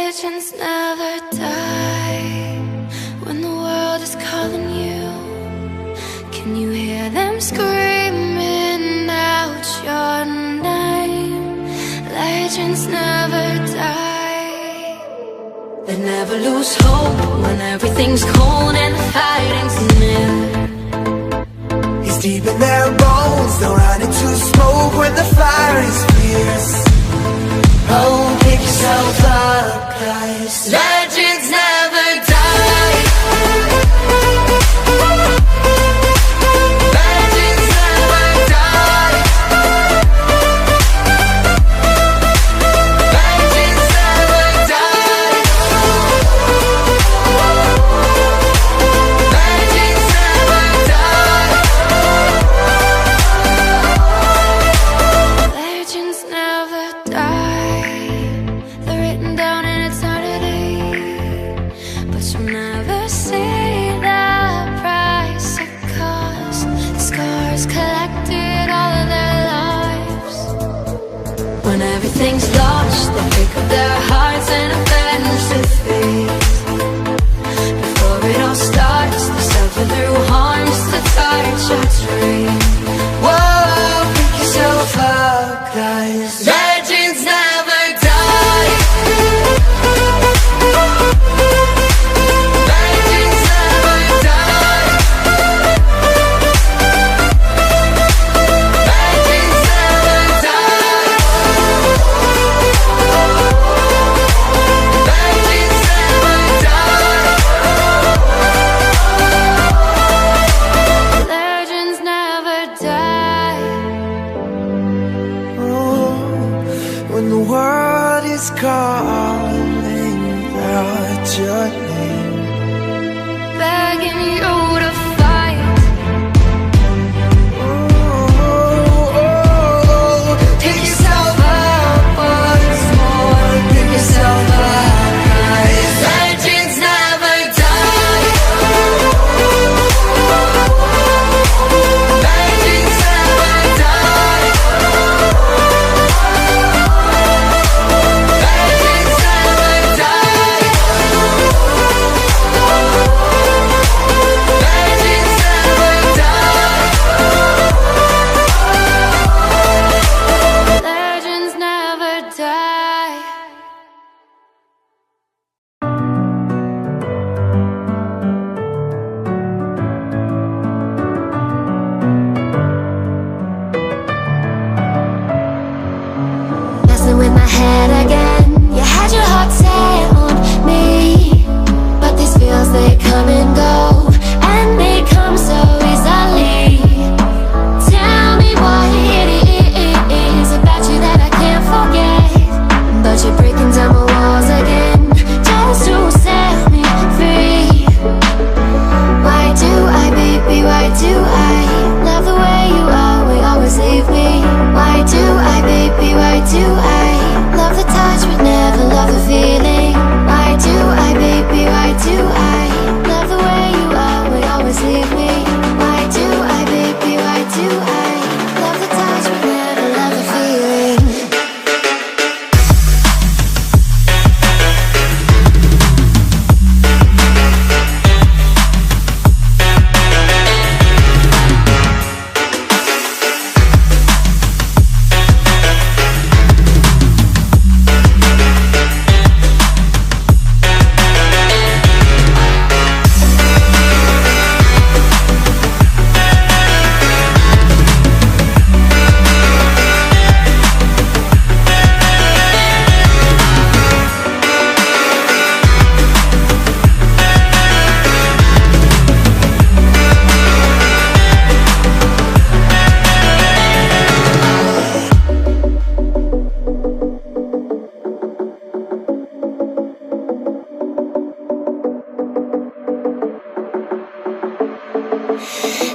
Legends never die. When the world is calling you, can you hear them screaming out your name? Legends never die. They never lose hope when everything's cold and the fighting's near. It's deep in their bones, they'll run into smoke when the fire is fierce. Oh, pick yourself up, guys. Legends never die. Legends never die. Legends never die. Legends never die. Legends never die. They're written down in eternity, but you'll never see the price it cost. The scars collected all of their lives. When everything's lost, they pick up their hearts and avenge defeat. Before it all starts, they suffer through harms to touch a tree. Whoa, pick yourself up, guys. Legends never die. Legends never die. Legends never die. Legends never die. Legends never die. Oh, when the world is calling out your name, Begging you to fight. pick yourself up once more. Pick yourself up, guys. Legends never die. Legends never die. Legends never die. Legends never die. Legends never die. Messing with my head again. You had your heart set on me, but these feels, they come and go, and they come so easily. Tell me what it is about you that I can't forget, but you're breaking down my walls again, just to set me free. Why do I, baby, why do I love the way you are, we always leave me? Why do I, baby, why do I love the touch but never love the feeling? Why do I, baby, why do I love the way you are, we always leave me? Why do I, baby, why do I love the touch but never love the feeling?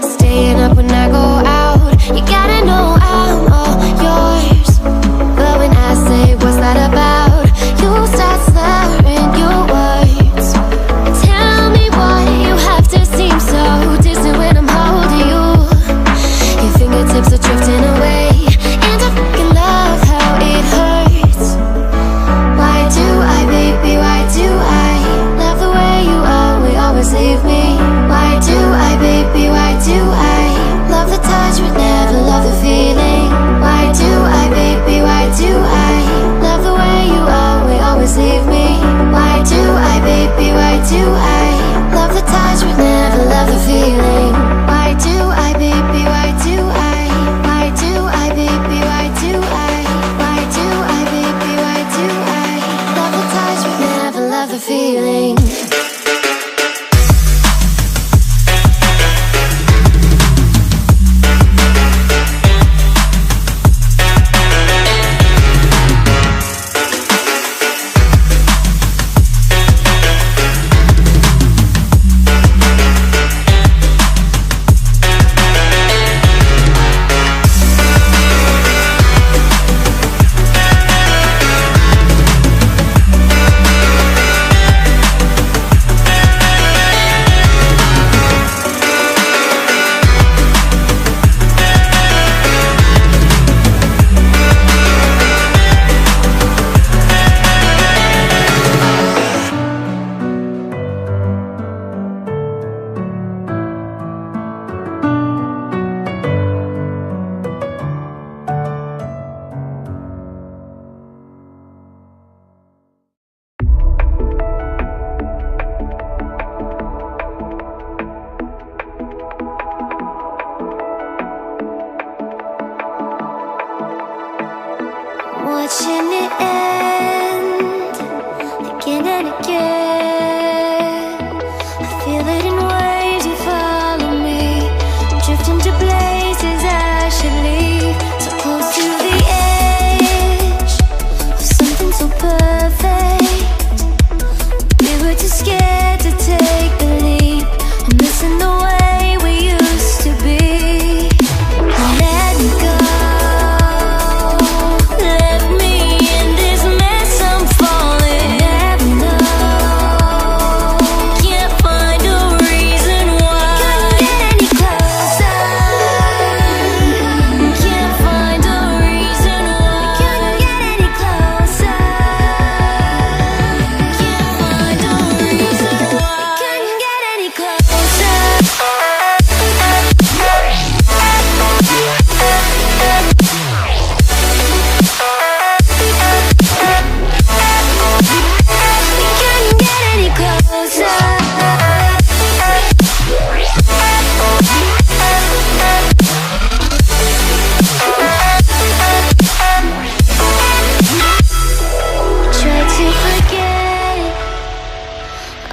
Staying up when I go out, you gotta know I'm all yours. But when I say what's that about, you start slurring your words. Tell me why you have to seem so distant when I'm holding you. Your fingertips are drifting away, and I fucking love how it hurts. Why do I, baby, touch but never love the feeling. Why do I, baby, why do I? Why do I, baby, why do I? Why do I, baby, why do I? Love the touch but never love the feeling. Watching it end again and again. I feel it in waves, you follow me, drifting to places I should leave. So close to the edge of something so perfect. We were too scared to take the leap. I'm missing the way we used to be. Let me go.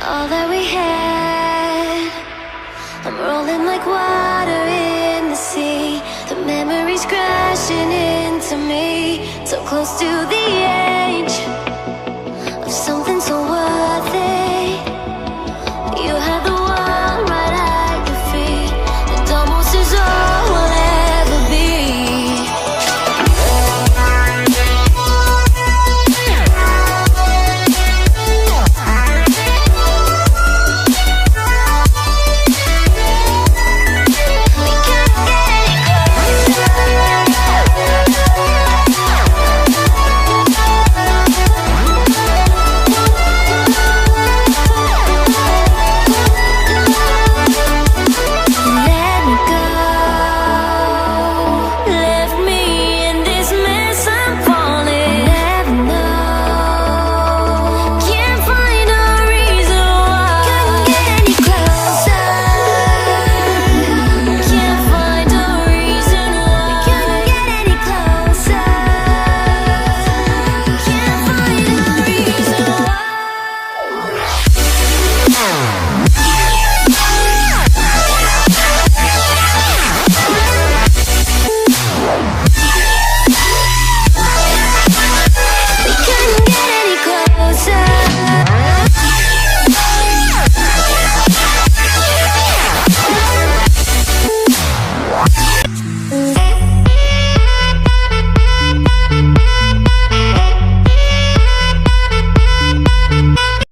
All that we had, I'm rolling like water in the sea. The memories crashing into me, so close to the edge.